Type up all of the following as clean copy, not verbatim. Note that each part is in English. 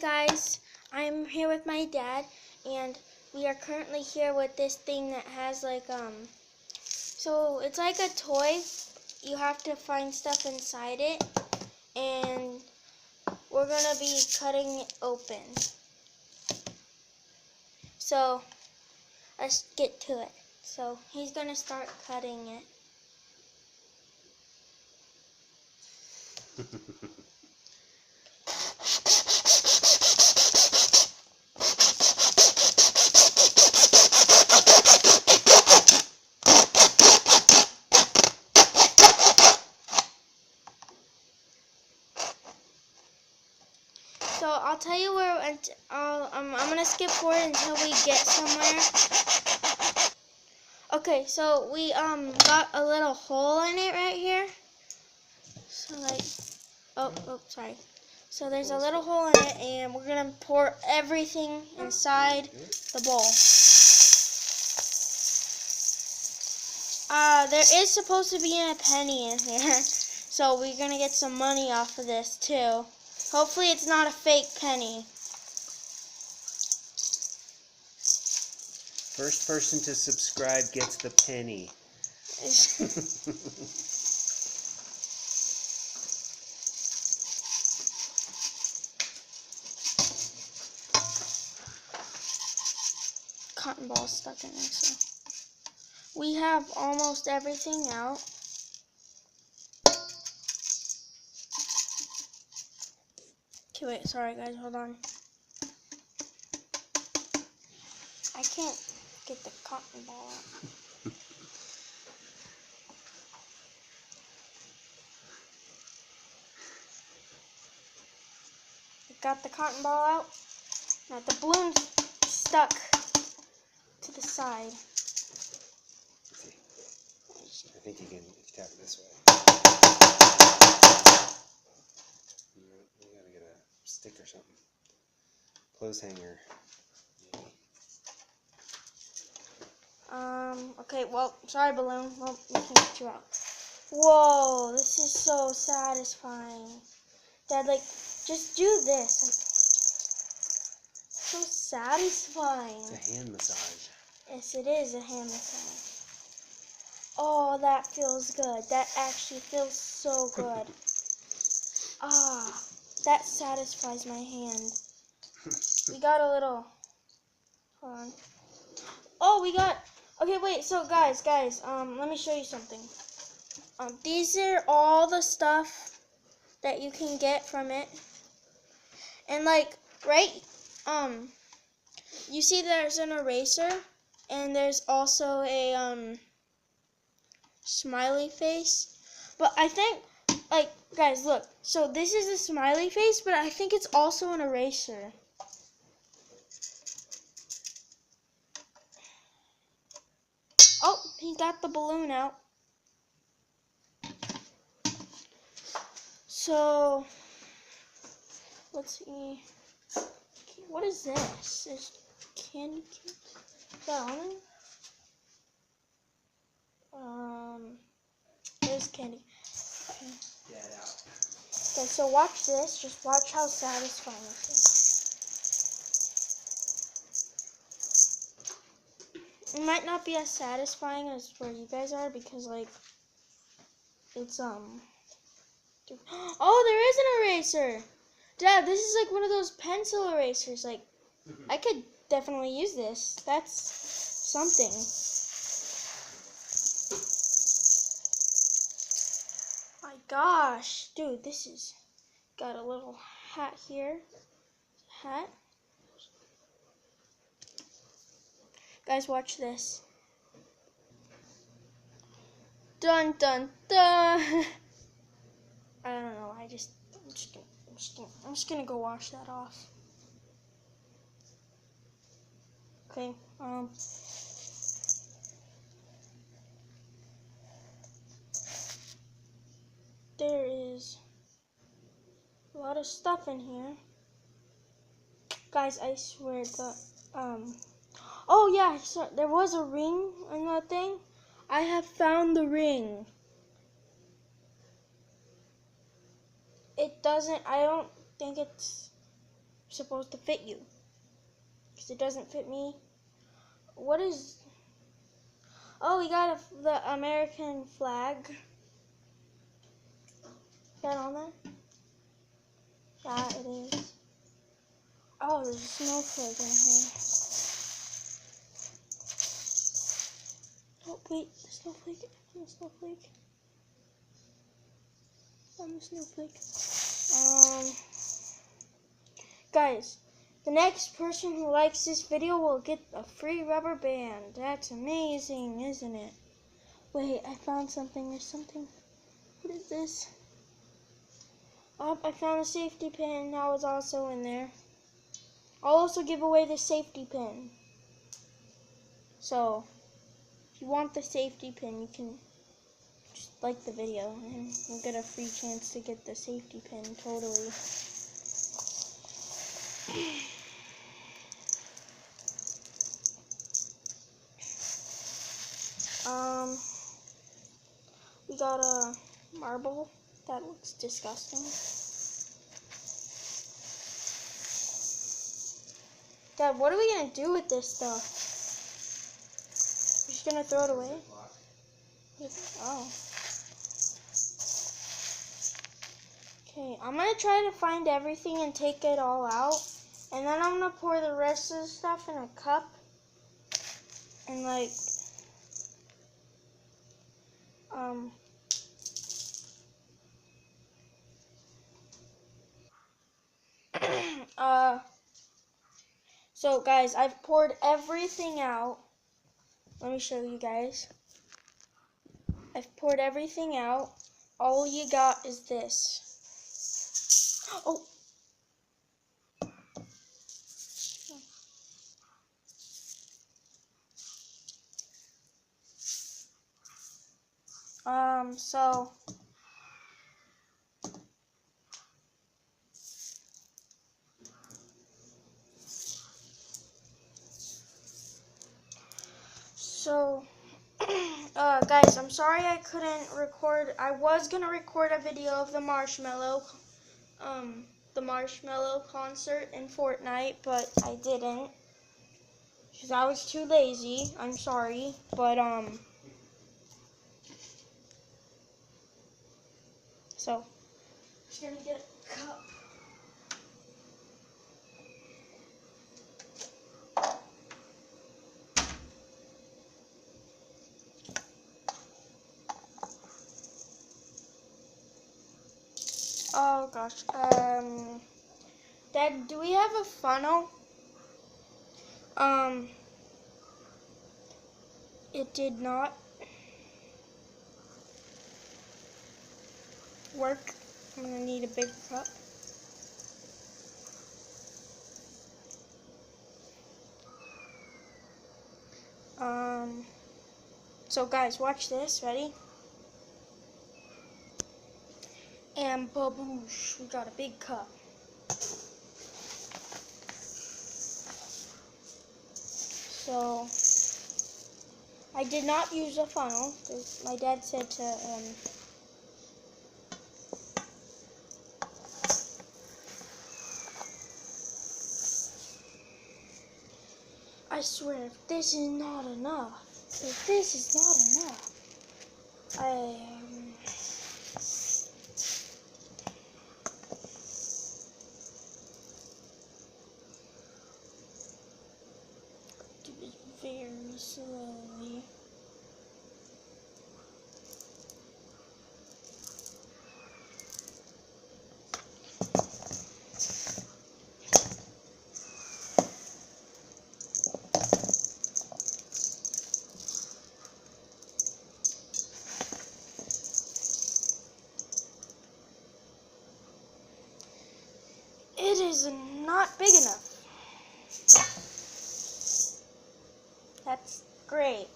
guys, I'm here with my dad, and we are currently here with this thing that has so it's like a toy. You have to find stuff inside it, and we're gonna be cutting it open. So let's get to it. So he's gonna start cutting it. So I'll tell you where, I'm gonna skip forward until we get somewhere. Okay, so we got a little hole in it right here. So sorry. So there's a little hole in it, and we're gonna pour everything inside the bowl. There is supposed to be a penny in here, so we're gonna get some money off of this too. Hopefully it's not a fake penny. First person to subscribe gets the penny. Cotton ball stuck in there, so we have almost everything out. Okay, wait, sorry guys, hold on. I can't get the cotton ball out. I got the cotton ball out. Now the balloon's stuck to the side. Let's see. I think you can tap it this way. You gotta get a stick or something. Clothes hanger. Okay, well, sorry balloon. Well, we can get you out. Whoa, this is so satisfying. Dad, just do this. So satisfying. It's a hand massage. Yes, it is a hand massage. Oh, that feels good. That actually feels so good. That satisfies my hand. We got a little, hold on. Oh, we got, okay, wait, so guys, let me show you something. These are all the stuff that you can get from it. And you see there's an eraser, and there's also a, smiley face. But I think, guys, look, so this is a smiley face, but I think it's also an eraser. Oh, he got the balloon out. So, let's see. What is this? Is candy cane? Is that on it? There's candy. Okay. Get it out. Okay, so watch this. Just watch how satisfying this is. It might not be as satisfying as where you guys are because, it's, oh, there is an eraser! Dad, this is one of those pencil erasers. I could definitely use this. That's something. My gosh, dude, this is got a little hat here. Hat. Guys, watch this. Dun dun dun. I don't know. I'm just gonna go wash that off. Okay. There is a lot of stuff in here. Guys, I swear oh yeah, so there was a ring in that thing. I have found the ring. I don't think it's supposed to fit you. Because it doesn't fit me. What is... Oh, we got the American flag. Is that on there? Yeah, it is. Oh, there's a snowflake in here. Oh, wait, the snowflake. I'm a snowflake. I'm a snowflake. Guys, the next person who likes this video will get a free rubber band. That's amazing, isn't it? Wait, I found something. There's something. What is this? Oh, I found a safety pin. That was also in there. I'll also give away the safety pin. So, if you want the safety pin, you can just like the video and you'll get a free chance to get the safety pin, totally. We got a marble. That looks disgusting. Dad, what are we gonna do with this stuff? We're just gonna throw it away? Oh. Okay, I'm gonna try to find everything and take it all out. And then I'm gonna pour the rest of the stuff in a cup. And like, so guys, I've poured everything out. Let me show you guys. I've poured everything out. All you got is this. Oh. So guys, I'm sorry I couldn't record. I was gonna record a video of the Marshmello concert in Fortnite, but I didn't because I was too lazy. I'm sorry, but so just gonna get a cup. Oh gosh. Dad, do we have a funnel? It did not work. I'm gonna need a big cup. So guys, watch this. Ready? And baboosh, we got a big cup. So I did not use a funnel. My dad said to I swear, if this is not enough, do it very slowly. It is not big enough. That's great.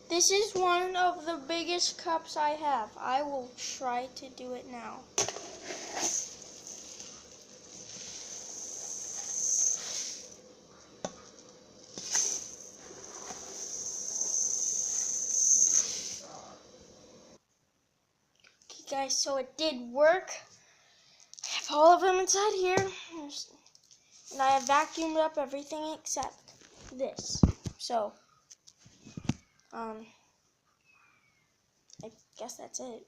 This is one of the biggest cups I have. I will try to do it now. Okay guys, so it did work. I have all of them inside here. And I have vacuumed up everything except this. So, I guess that's it.